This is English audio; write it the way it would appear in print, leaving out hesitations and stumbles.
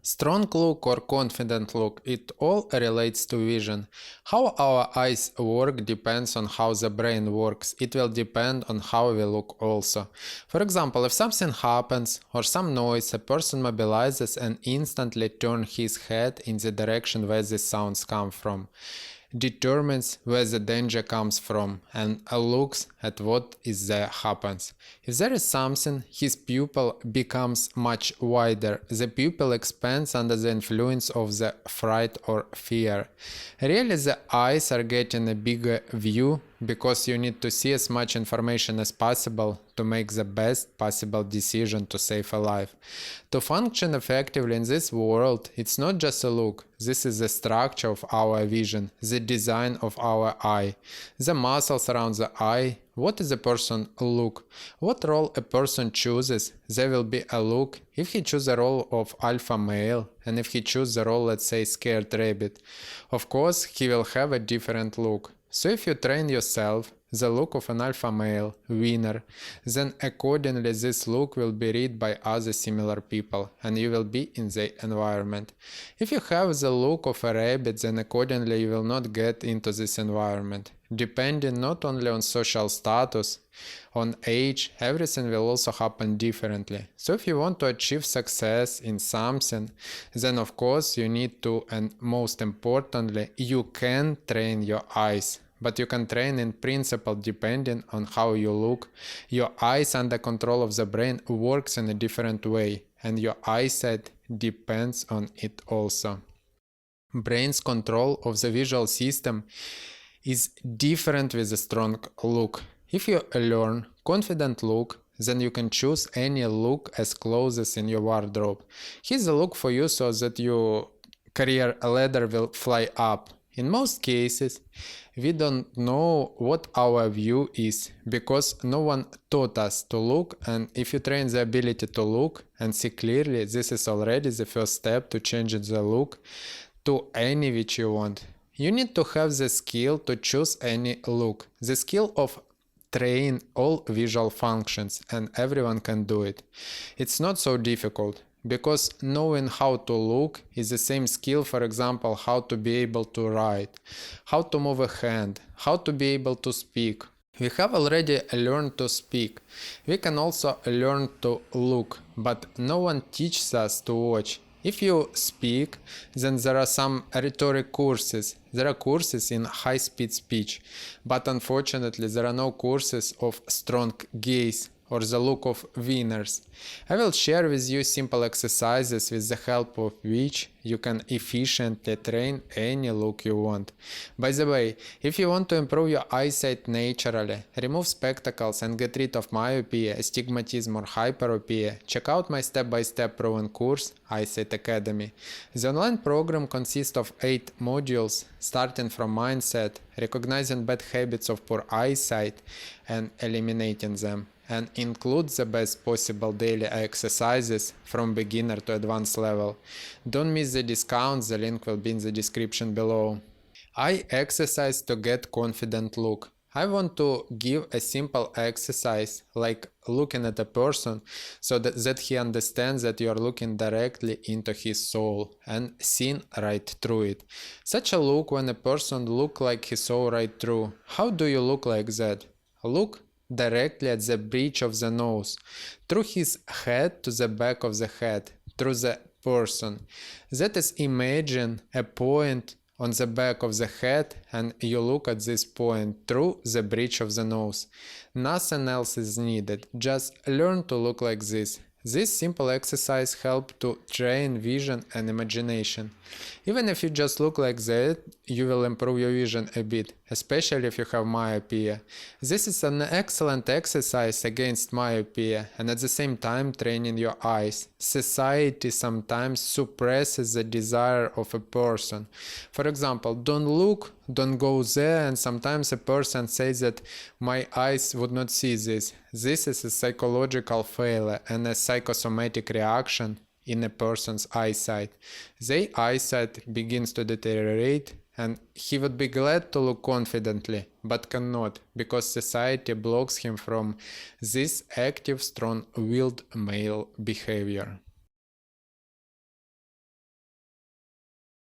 Strong look or confident look, it all relates to vision. How our eyes work depends on how the brain works. It will depend on how we look also. For example, if something happens or some noise, a person mobilizes and instantly turns his head in the direction where the sounds come from, determines where the danger comes from, and looks at what is there happens. If there is something, his pupil becomes much wider. The pupil expands under the influence of the fright or fear. Really, the eyes are getting a bigger view because you need to see as much information as possible to make the best possible decision to save a life. To function effectively in this world, it's not just a look. This is the structure of our vision, the design of our eye, the muscles around the eye. What is a person look? What role a person chooses, there will be a look. If he chooses a role of alpha male, and if he chooses the role, let's say, scared rabbit, of course he will have a different look. So if you train yourself the look of an alpha male, winner, then accordingly this look will be read by other similar people and you will be in the environment. If you have the look of a rabbit, then accordingly you will not get into this environment. Depending not only on social status, on age, everything will also happen differently. So if you want to achieve success in something, then of course you need to, and most importantly, you can train your eyes. But you can train in principle depending on how you look. Your eyes under control of the brain works in a different way, and your eyesight depends on it also. Brain's control of the visual system is different with a strong look. If you learn confident look, then you can choose any look as clothes in your wardrobe. Here's a look for you so that your career ladder will fly up. In most cases, we don't know what our view is because no one taught us to look, and if you train the ability to look and see clearly, this is already the first step to change the look to any which you want. You need to have the skill to choose any look, the skill of train all visual functions, and everyone can do it. It's not so difficult. Because knowing how to look is the same skill, for example, how to be able to write, how to move a hand, how to be able to speak. We have already learned to speak. We can also learn to look, but no one teaches us to watch. If you speak, then there are some rhetoric courses. There are courses in high-speed speech, but unfortunately there are no courses of strong gaze or the look of winners. I will share with you simple exercises with the help of which you can efficiently train any look you want. By the way, if you want to improve your eyesight naturally, remove spectacles and get rid of myopia, astigmatism or hyperopia, check out my step-by-step proven course, Eyesight Academy. The online program consists of 8 modules, starting from mindset, recognizing bad habits of poor eyesight and eliminating them, and includes the best possible daily exercises from beginner to advanced level. Don't miss the discounts, the link will be in the description below. I exercise to get confident look. I want to give a simple exercise like looking at a person so that he understands that you are looking directly into his soul and seeing right through it. Such a look when a person looks like he saw right through. How do you look like that? Look directly at the bridge of the nose, through his head to the back of the head, through the person. That is, imagine a point on the back of the head and you look at this point through the bridge of the nose. Nothing else is needed, just learn to look like this. This simple exercise helps to train vision and imagination. Even if you just look like that, you will improve your vision a bit, especially if you have myopia. This is an excellent exercise against myopia and at the same time training your eyes. Society sometimes suppresses the desire of a person. For example, don't look, don't go there, and sometimes a person says that my eyes would not see this. This is a psychological failure and a psychosomatic reaction in a person's eyesight. Their eyesight begins to deteriorate and he would be glad to look confidently, but cannot, because society blocks him from this active, strong-willed male behavior.